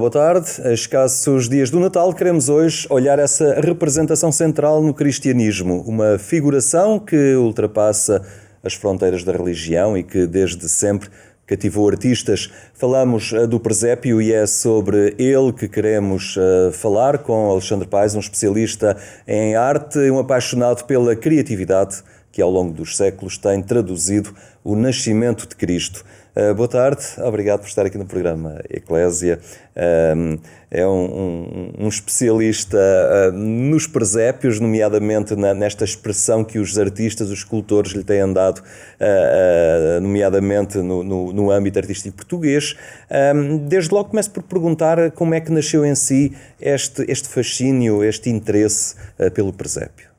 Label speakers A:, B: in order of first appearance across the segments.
A: boa tarde. A escassos dias do Natal, queremos hoje olhar essa representação central no cristianismo, uma figuração que ultrapassa as fronteiras da religião e que desde sempre cativou artistas. Falamos do presépio e é sobre ele que queremos falar com Alexandre Paes, um especialista em arte e um apaixonado pela criatividade que ao longo dos séculos tem traduzido o nascimento de Cristo. Boa tarde, obrigado por estar aqui no programa Eclésia. É um especialista nos presépios, nomeadamente nesta expressão que os artistas, os escultores lhe têm dado, nomeadamente no âmbito artístico português. Desde logo começo por perguntar como é que nasceu em si este fascínio, este interesse pelo presépio.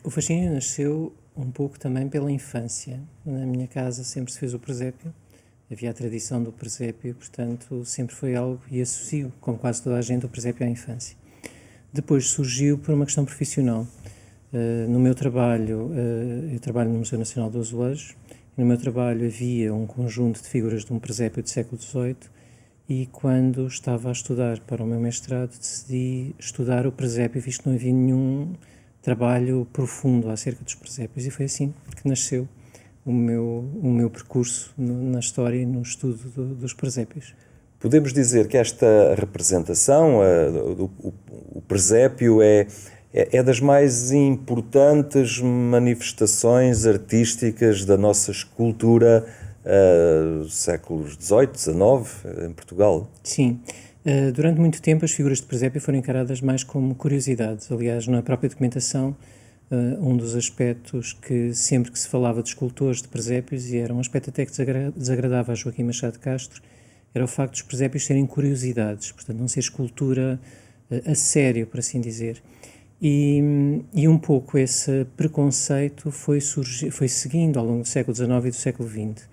B: O fascínio nasceu um pouco também pela infância. Na minha casa sempre se fez o presépio, havia a tradição do presépio, portanto sempre foi algo, e associo, como quase toda a gente, o presépio à infância. Depois surgiu por uma questão profissional. No meu trabalho, eu trabalho no Museu Nacional do Azulejo, no meu trabalho havia um conjunto de figuras de um presépio do século XVIII, e quando estava a estudar para o meu mestrado decidi estudar o presépio, visto que não havia nenhum trabalho profundo acerca dos presépios, e foi assim que nasceu o meu percurso na história e no estudo dos presépios.
A: Podemos dizer que esta representação, o presépio, é das mais importantes manifestações artísticas da nossa escultura séculos XVIII, XIX, em Portugal.
B: Sim. Durante muito tempo as figuras de presépio foram encaradas mais como curiosidades. Aliás, na própria documentação, um dos aspectos que sempre que se falava de escultores de presépios, e era um aspecto até que desagradava a Joaquim Machado de Castro, era o facto dos presépios serem curiosidades, portanto não ser escultura a sério, por assim dizer. E um pouco esse preconceito foi seguindo ao longo do século XIX e do século XX.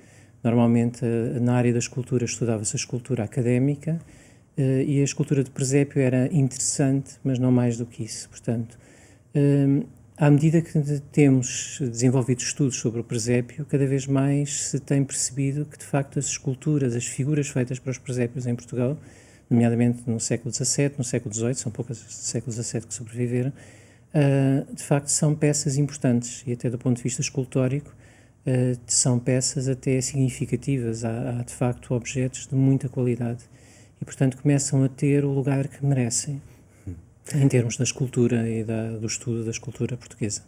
B: Normalmente na área da escultura estudava-se a escultura académica, e a escultura de presépio era interessante, mas não mais do que isso. Portanto, à medida que temos desenvolvido estudos sobre o presépio, cada vez mais se tem percebido que, de facto, as esculturas, as figuras feitas para os presépios em Portugal, nomeadamente no século XVII, no século XVIII, são poucas do século XVII que sobreviveram, de facto são peças importantes, e até do ponto de vista escultórico, são peças até significativas. Há de facto objetos de muita qualidade e, portanto, começam a ter o lugar que merecem em termos da escultura e do estudo da escultura portuguesa.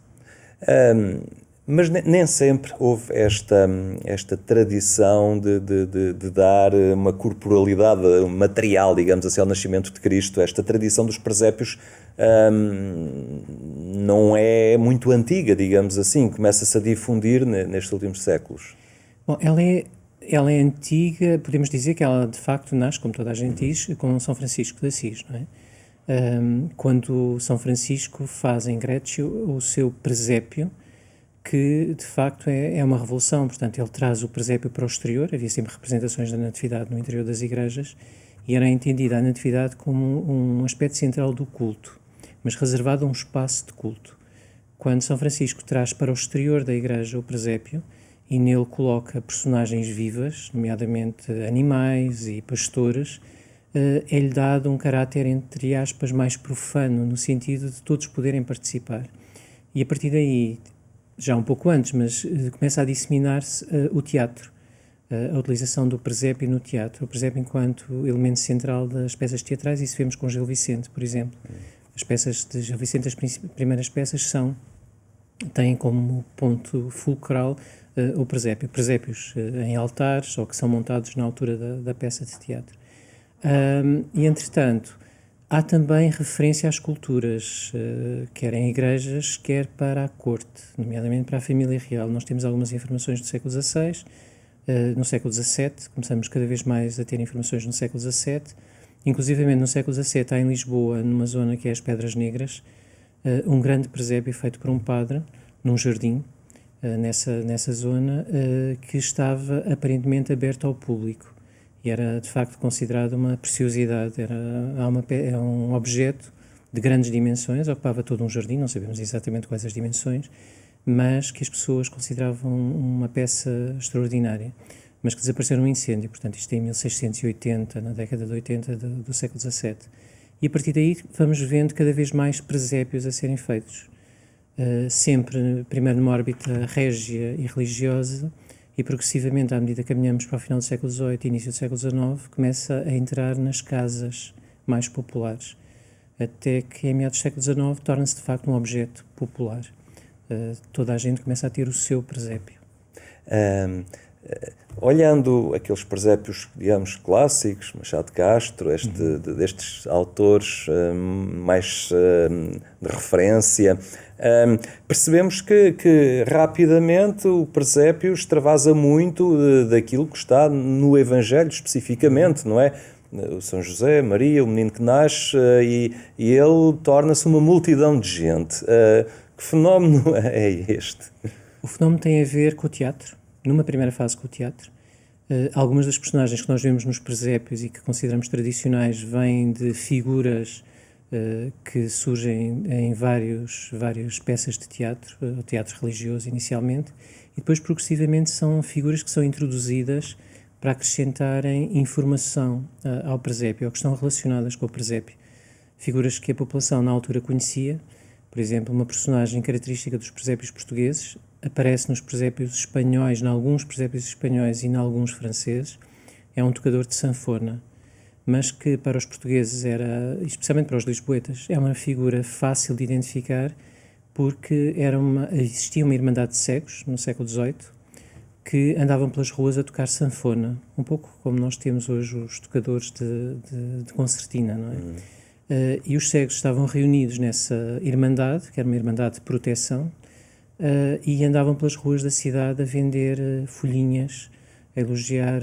A: Mas nem sempre houve esta tradição de dar uma corporalidade material, digamos assim, ao nascimento de Cristo. Esta tradição dos presépios não é muito antiga, digamos assim, começa-se a difundir nestes últimos séculos.
B: Bom, ela é antiga, podemos dizer que ela de facto nasce, como toda a gente diz, com São Francisco de Assis, não é? Quando São Francisco faz em Grécio o seu presépio, que de facto é uma revolução. Portanto, ele traz o presépio para o exterior, havia sempre representações da Natividade no interior das igrejas, e era entendida a Natividade como um aspecto central do culto, mas reservado a um espaço de culto. Quando São Francisco traz para o exterior da igreja o presépio, e nele coloca personagens vivas, nomeadamente animais e pastores, é-lhe dado um caráter, entre aspas, mais profano, no sentido de todos poderem participar. E a partir daí, já um pouco antes, mas começa a disseminar-se o teatro, a utilização do presépio no teatro, o presépio enquanto elemento central das peças teatrais. Isso vemos com Gil Vicente, por exemplo. As peças de Gil Vicente, as primeiras peças têm como ponto fulcral o presépio, presépios em altares ou que são montados na altura da peça de teatro. E, entretanto, há também referência às esculturas, quer em igrejas, quer para a corte, nomeadamente para a família real. Nós temos algumas informações do século XVI, no século XVII, começamos cada vez mais a ter informações no século XVII, inclusivamente no século XVII há em Lisboa, numa zona que é as Pedras Negras, um grande presépio feito por um padre, num jardim, nessa zona, que estava aparentemente aberto ao público. E era de facto considerado uma preciosidade, é um objeto de grandes dimensões, ocupava todo um jardim, não sabemos exatamente quais as dimensões, mas que as pessoas consideravam uma peça extraordinária. mas que desapareceram no incêndio. Portanto, isto é em 1680, na década de 80 do século XVII. E a partir daí vamos vendo cada vez mais presépios a serem feitos. Sempre, primeiro numa órbita régia e religiosa, e progressivamente, à medida que caminhamos para o final do século XVIII e início do século XIX, começa a entrar nas casas mais populares, até que em meados do século XIX torna-se de facto um objeto popular. Toda a gente começa a ter o seu presépio.
A: Olhando aqueles presépios, digamos, clássicos, Machado de Castro, destes autores mais de referência, percebemos que rapidamente o presépio extravasa muito daquilo que está no Evangelho especificamente, não é? O São José, Maria, o menino que nasce, e ele torna-se uma multidão de gente. Que fenómeno é este?
B: O fenómeno tem a ver com o teatro, numa primeira fase com o teatro. Algumas das personagens que nós vemos nos presépios e que consideramos tradicionais vêm de figuras que surgem em várias peças de teatro, teatro religioso inicialmente, e depois progressivamente são figuras que são introduzidas para acrescentarem informação ao presépio, ou que estão relacionadas com o presépio. Figuras que a população na altura conhecia. Por exemplo, uma personagem característica dos presépios portugueses aparece nos presépios espanhóis, em alguns presépios espanhóis e em alguns franceses. É um tocador de sanfona, mas que para os portugueses era, especialmente para os lisboetas, é uma figura fácil de identificar, porque existia uma irmandade de cegos no século XVIII que andavam pelas ruas a tocar sanfona, um pouco como nós temos hoje os tocadores de concertina, não é? E os cegos estavam reunidos nessa irmandade, que era uma irmandade de proteção, e andavam pelas ruas da cidade a vender folhinhas, a elogiar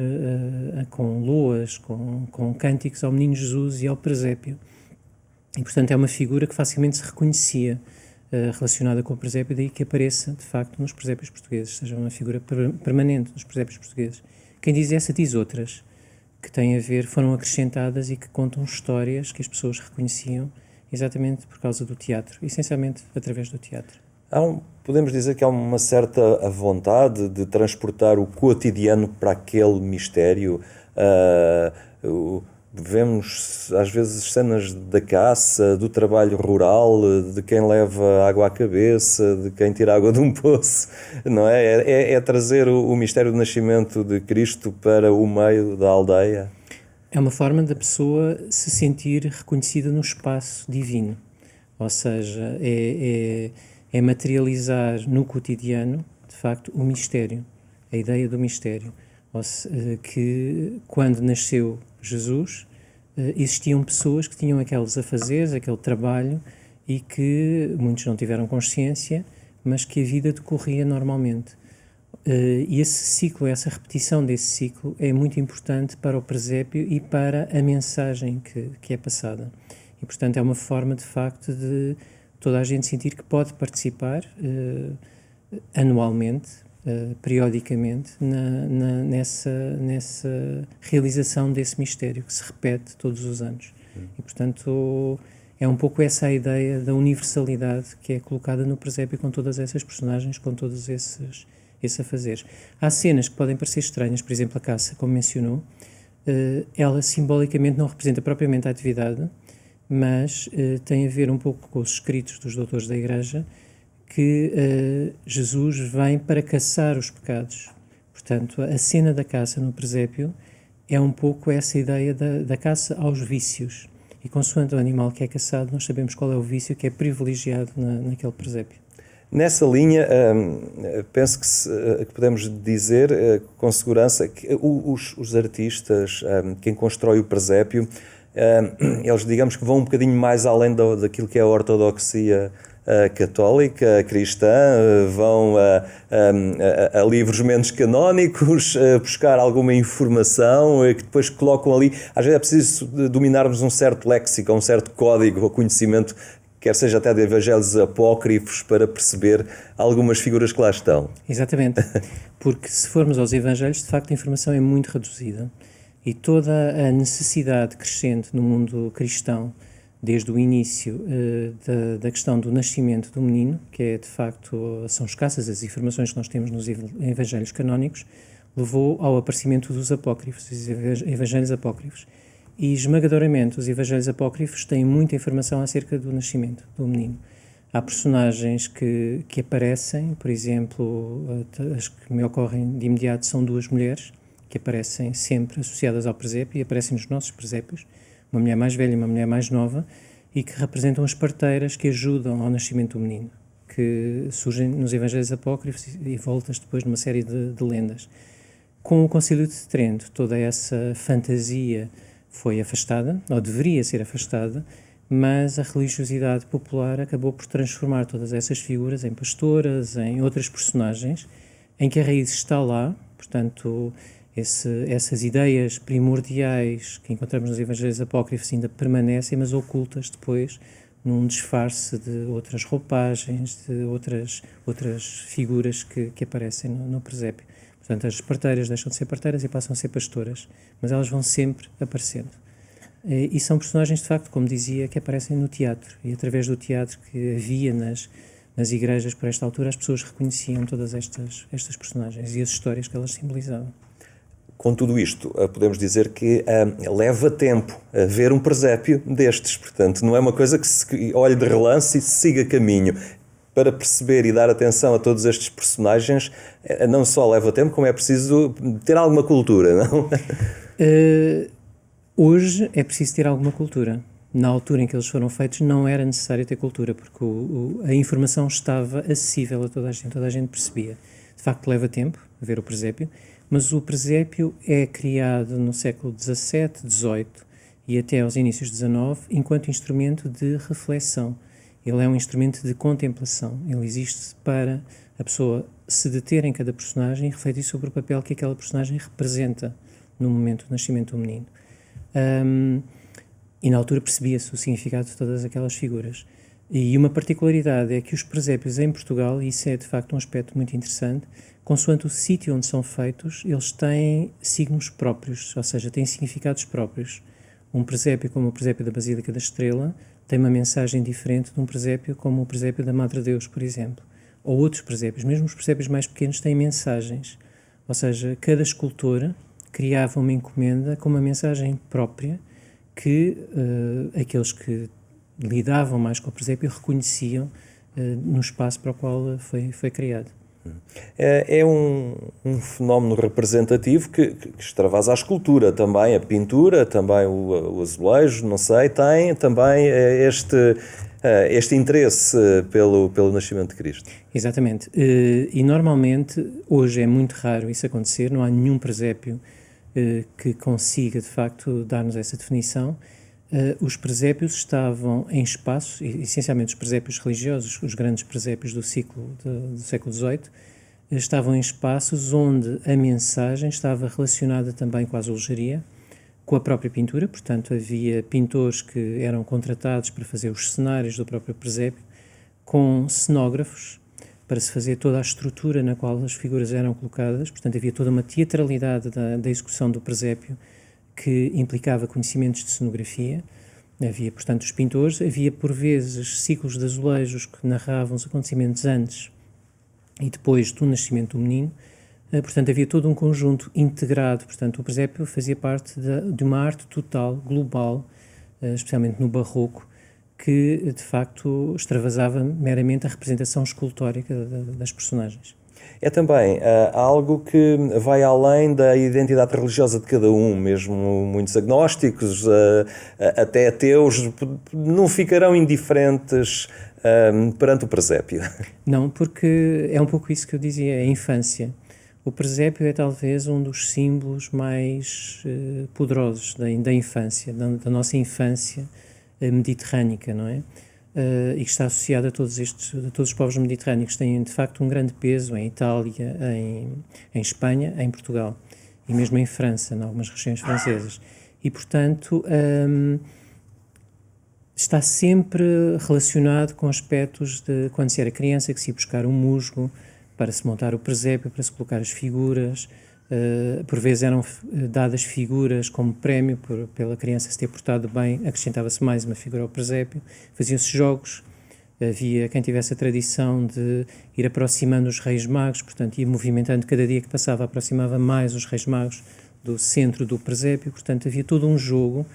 B: com loas, com cânticos ao Menino Jesus e ao presépio. E, portanto, é uma figura que facilmente se reconhecia relacionada com o presépio, daí que apareça, de facto, nos presépios portugueses, seja uma figura permanente nos presépios portugueses. Quem diz essa diz outras, que têm a ver, foram acrescentadas e que contam histórias que as pessoas reconheciam exatamente por causa do teatro, essencialmente através do teatro.
A: Podemos dizer que há uma certa vontade de transportar o cotidiano para aquele mistério. Vemos às vezes cenas da caça, do trabalho rural, de quem leva água à cabeça, de quem tira água de um poço, não é? É trazer o mistério do nascimento de Cristo para o meio da aldeia.
B: É uma forma da pessoa se sentir reconhecida no espaço divino, ou seja, é materializar no cotidiano, de facto, o mistério, a ideia do mistério, que quando nasceu Jesus, existiam pessoas que tinham aqueles afazeres, aquele trabalho, e que muitos não tiveram consciência, mas que a vida decorria normalmente. E esse ciclo, essa repetição desse ciclo é muito importante para o presépio e para a mensagem que é passada. E, portanto, é uma forma, de facto, de toda a gente sentir que pode participar anualmente, periodicamente, nessa realização desse mistério que se repete todos os anos. E, portanto, é um pouco essa a ideia da universalidade que é colocada no presépio, com todas essas personagens, com todos esses afazeres. Há cenas que podem parecer estranhas, por exemplo, a caça, como mencionou, ela simbolicamente não representa propriamente a atividade, mas tem a ver um pouco com os escritos dos doutores da Igreja, que Jesus vem para caçar os pecados. Portanto, a cena da caça no presépio é um pouco essa ideia da caça aos vícios. E consoante o animal que é caçado, nós sabemos qual é o vício que é privilegiado naquele presépio.
A: Nessa linha, penso que podemos dizer com segurança que os artistas, quem constrói o presépio, eles, digamos que vão um bocadinho mais além daquilo que é a ortodoxia católica, cristã, vão a livros menos canónicos, buscar alguma informação que depois colocam ali. Às vezes é preciso dominarmos um certo léxico, um certo código ou conhecimento, quer seja até de evangelhos apócrifos, para perceber algumas figuras que lá estão.
B: Exatamente, porque se formos aos evangelhos, de facto a informação é muito reduzida e toda a necessidade crescente no mundo cristão, desde o início da questão do nascimento do menino, que é de facto, são escassas as informações que nós temos nos evangelhos canónicos, levou ao aparecimento dos apócrifos, dos evangelhos apócrifos. E, esmagadoramente, os evangelhos apócrifos têm muita informação acerca do nascimento do menino. Há personagens que aparecem, por exemplo, as que me ocorrem de imediato são duas mulheres, que aparecem sempre associadas ao presépio e aparecem nos nossos presépios, uma mulher mais velha e uma mulher mais nova, e que representam as parteiras que ajudam ao nascimento do menino, que surgem nos evangelhos apócrifos e voltas depois numa série de lendas. Com o Concílio de Trento, toda essa fantasia foi afastada, ou deveria ser afastada, mas a religiosidade popular acabou por transformar todas essas figuras em pastoras, em outras personagens, em que a raiz está lá, portanto, essas ideias primordiais que encontramos nos evangelhos apócrifos ainda permanecem, mas ocultas depois num disfarce de outras roupagens, de outras figuras que aparecem no presépio. Portanto, as parteiras deixam de ser parteiras e passam a ser pastoras, mas elas vão sempre aparecendo. E são personagens, de facto, como dizia, que aparecem no teatro, e através do teatro que havia nas igrejas por esta altura, as pessoas reconheciam todas estas personagens e as histórias que elas simbolizavam.
A: Com tudo isto, podemos dizer que leva tempo a ver um presépio destes, portanto, não é uma coisa que se olhe de relance e se siga caminho. Para perceber e dar atenção a todos estes personagens, não só leva tempo, como é preciso ter alguma cultura, não?
B: Hoje é preciso ter alguma cultura. Na altura em que eles foram feitos não era necessário ter cultura, porque a informação estava acessível a toda a gente percebia. De facto, leva tempo ver o presépio, mas o presépio é criado no século XVII, XVIII e até aos inícios do XIX enquanto instrumento de reflexão. Ele é um instrumento de contemplação. Ele existe para a pessoa se deter em cada personagem e refletir sobre o papel que aquela personagem representa no momento do nascimento do menino. E na altura percebia-se o significado de todas aquelas figuras. E uma particularidade é que os presépios em Portugal, e isso é de facto um aspecto muito interessante, consoante o sítio onde são feitos, eles têm signos próprios, ou seja, têm significados próprios. Um presépio como o presépio da Basílica da Estrela tem uma mensagem diferente de um presépio como o presépio da Madre Deus, por exemplo. Ou outros presépios, mesmo os presépios mais pequenos têm mensagens. Ou seja, cada escultor criava uma encomenda com uma mensagem própria que aqueles que lidavam mais com o presépio reconheciam no espaço para o qual foi criado.
A: É um fenómeno representativo que extravasa a escultura também, a pintura, também o azulejo, não sei, tem também este interesse pelo nascimento de Cristo.
B: Exatamente. E normalmente, hoje é muito raro isso acontecer, não há nenhum presépio que consiga, de facto, dar-nos essa definição. Os presépios estavam em espaços, essencialmente os presépios religiosos, os grandes presépios do século XVIII, estavam em espaços onde a mensagem estava relacionada também com a azulejaria, com a própria pintura, portanto havia pintores que eram contratados para fazer os cenários do próprio presépio, com cenógrafos, para se fazer toda a estrutura na qual as figuras eram colocadas, portanto havia toda uma teatralidade da execução do presépio, que implicava conhecimentos de cenografia. Havia, portanto, os pintores, havia por vezes ciclos de azulejos que narravam os acontecimentos antes e depois do nascimento do menino. Portanto, havia todo um conjunto integrado. Portanto, o presépio fazia parte de uma arte total, global, especialmente no barroco, que, de facto, extravasava meramente a representação escultórica das personagens.
A: É também algo que vai além da identidade religiosa de cada um, mesmo muitos agnósticos, até ateus, não ficarão indiferentes perante o presépio.
B: Não, porque é um pouco isso que eu dizia, é a infância. O presépio é talvez um dos símbolos mais poderosos da infância, da nossa infância mediterrânica, não é? E que está associado a todos os povos mediterrâneos, que têm de facto um grande peso em Itália, em Espanha, em Portugal e mesmo em França, em algumas regiões francesas. E, portanto, está sempre relacionado com aspectos de quando se era criança, que se ia buscar um musgo para se montar o presépio, para se colocar as figuras. Por vezes eram dadas figuras como prémio pela criança se ter portado bem, acrescentava-se mais uma figura ao presépio, faziam-se jogos Havia quem tivesse a tradição de ir aproximando os Reis Magos, portanto, ia movimentando cada dia que passava, aproximava mais os Reis Magos do centro do presépio, portanto, havia todo um jogo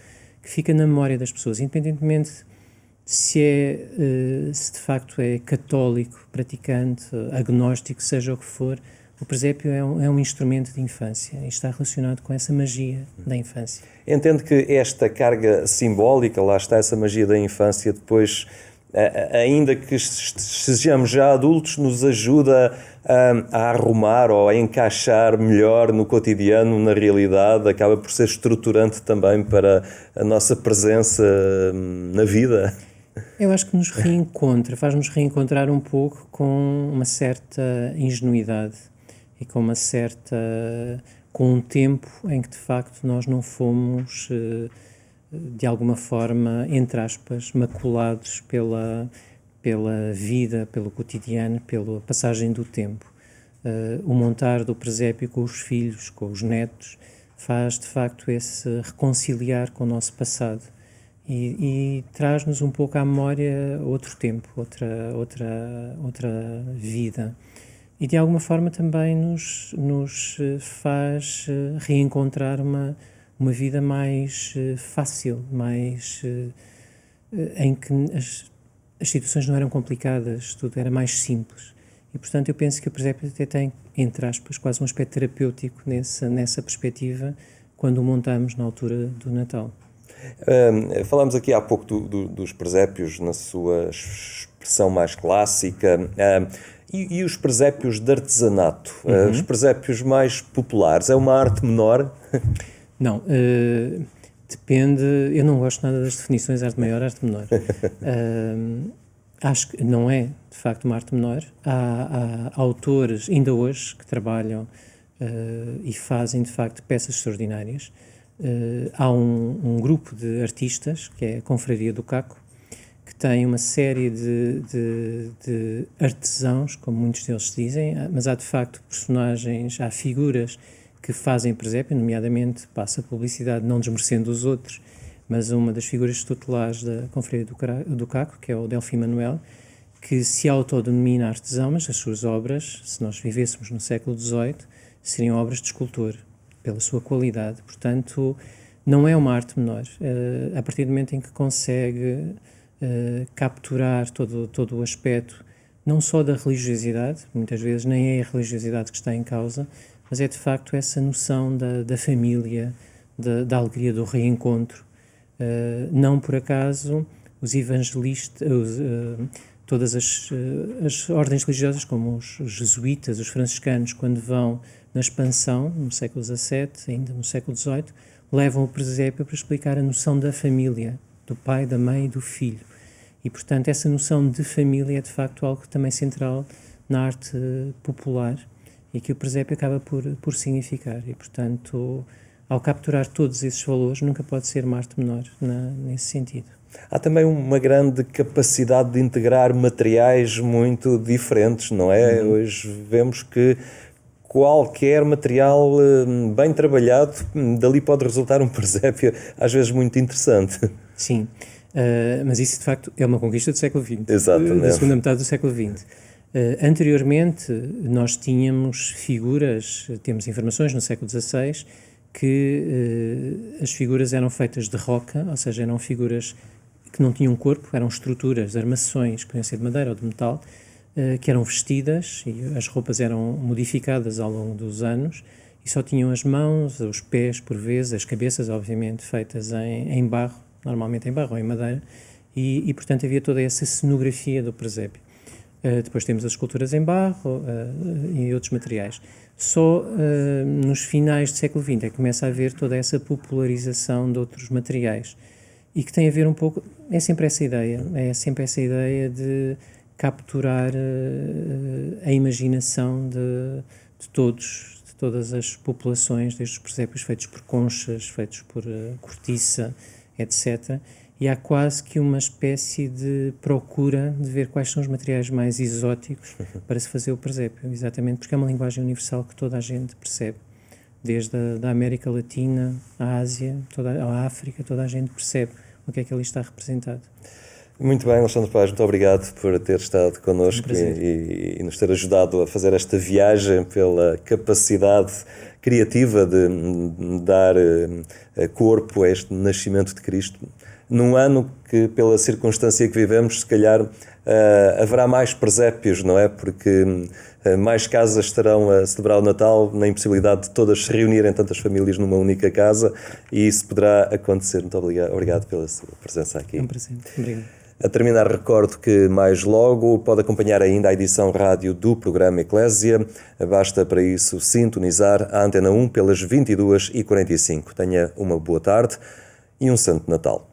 B: que fica na memória das pessoas, independentemente se de facto é católico, praticante, agnóstico, seja o que for. O presépio é um instrumento de infância e está relacionado com essa magia da infância.
A: Entendo que esta carga simbólica, lá está essa magia da infância, depois, ainda que sejamos já adultos, nos ajuda a arrumar ou a encaixar melhor no cotidiano, na realidade, acaba por ser estruturante também para a nossa presença na vida.
B: Eu acho que nos reencontra, faz-nos reencontrar um pouco com uma certa ingenuidade e com um tempo em que de facto nós não fomos de alguma forma, entre aspas, maculados pela vida, pelo cotidiano, pela passagem do tempo. O montar do presépio com os filhos, com os netos, faz de facto esse reconciliar com o nosso passado e traz-nos um pouco à memória outro tempo, outra vida. E de alguma forma também nos faz reencontrar uma vida mais fácil, mais em que as situações não eram complicadas, tudo era mais simples. E, portanto, eu penso que o presépio até tem, entre aspas, quase um aspecto terapêutico nessa perspectiva, quando o montamos na altura do Natal.
A: Falámos aqui há pouco dos presépios na sua expressão mais clássica. E os presépios de artesanato? Os presépios mais populares? É uma arte menor?
B: Não, depende. Eu não gosto nada das definições arte maior, arte menor. Acho que não é, de facto, uma arte menor. Há autores, ainda hoje, que trabalham e fazem, de facto, peças extraordinárias. Há um grupo de artistas, que é a Confraria do Caco, que tem uma série de artesãos, como muitos deles dizem, mas há, de facto, personagens, há figuras que fazem presépio, nomeadamente, passa a publicidade, não desmerecendo os outros, mas uma das figuras tutelares da Confraria do Caco, que é o Delfim Manuel, que se autodenomina artesão, mas as suas obras, se nós vivêssemos no século XVIII, seriam obras de escultor, pela sua qualidade. Portanto, não é uma arte menor. A partir do momento em que consegue capturar todo o aspecto, não só da religiosidade, muitas vezes nem é a religiosidade que está em causa, mas é de facto essa noção da família, da alegria do reencontro. Não por acaso os evangelistas, todas as ordens religiosas, como os jesuítas, os franciscanos, quando vão na expansão, no século XVII, ainda no século XVIII, levam o presépio para explicar a noção da família, do pai, da mãe e do filho. E, portanto, essa noção de família é, de facto, algo também central na arte popular e que o presépio acaba por significar. E, portanto, ao capturar todos esses valores, nunca pode ser uma arte menor nesse sentido.
A: Há também uma grande capacidade de integrar materiais muito diferentes, não é? Hoje vemos que qualquer material bem trabalhado, dali pode resultar um presépio, às vezes muito interessante.
B: Sim, mas isso de facto é uma conquista do século XX,
A: Exatamente.
B: Da segunda metade do século XX. Anteriormente nós tínhamos figuras, temos informações no século XVI, que as figuras eram feitas de roca, ou seja, eram figuras que não tinham corpo, eram estruturas, armações, podiam ser de madeira ou de metal, que eram vestidas e as roupas eram modificadas ao longo dos anos e só tinham as mãos, os pés por vezes, as cabeças obviamente feitas em barro, normalmente em barro ou em madeira e portanto havia toda essa cenografia do presépio. Depois temos as esculturas em barro e outros materiais. Só nos finais do século XX é que começa a haver toda essa popularização de outros materiais e que tem a ver um pouco, é sempre essa ideia de capturar a imaginação de todas as populações, desde os presépios feitos por conchas, feitos por cortiça, etc. E há quase que uma espécie de procura de ver quais são os materiais mais exóticos para se fazer o presépio, exatamente porque é uma linguagem universal que toda a gente percebe, desde a América Latina, a Ásia, a África, toda a gente percebe o que é que ali está representado.
A: Muito bem, Alexandre Paz, muito obrigado por ter estado connosco e nos ter ajudado a fazer esta viagem, pela capacidade criativa de dar corpo a este nascimento de Cristo, num ano que, pela circunstância que vivemos, se calhar haverá mais presépios, não é? Porque mais casas estarão a celebrar o Natal na impossibilidade de todas se reunirem, tantas famílias numa única casa, e isso poderá acontecer. Muito obrigado pela sua presença aqui.
B: É um prazer. Obrigado.
A: A terminar, recordo que mais logo pode acompanhar ainda a edição rádio do programa Eclésia. Basta para isso sintonizar a Antena 1 pelas 22h45. Tenha uma boa tarde e um Santo Natal.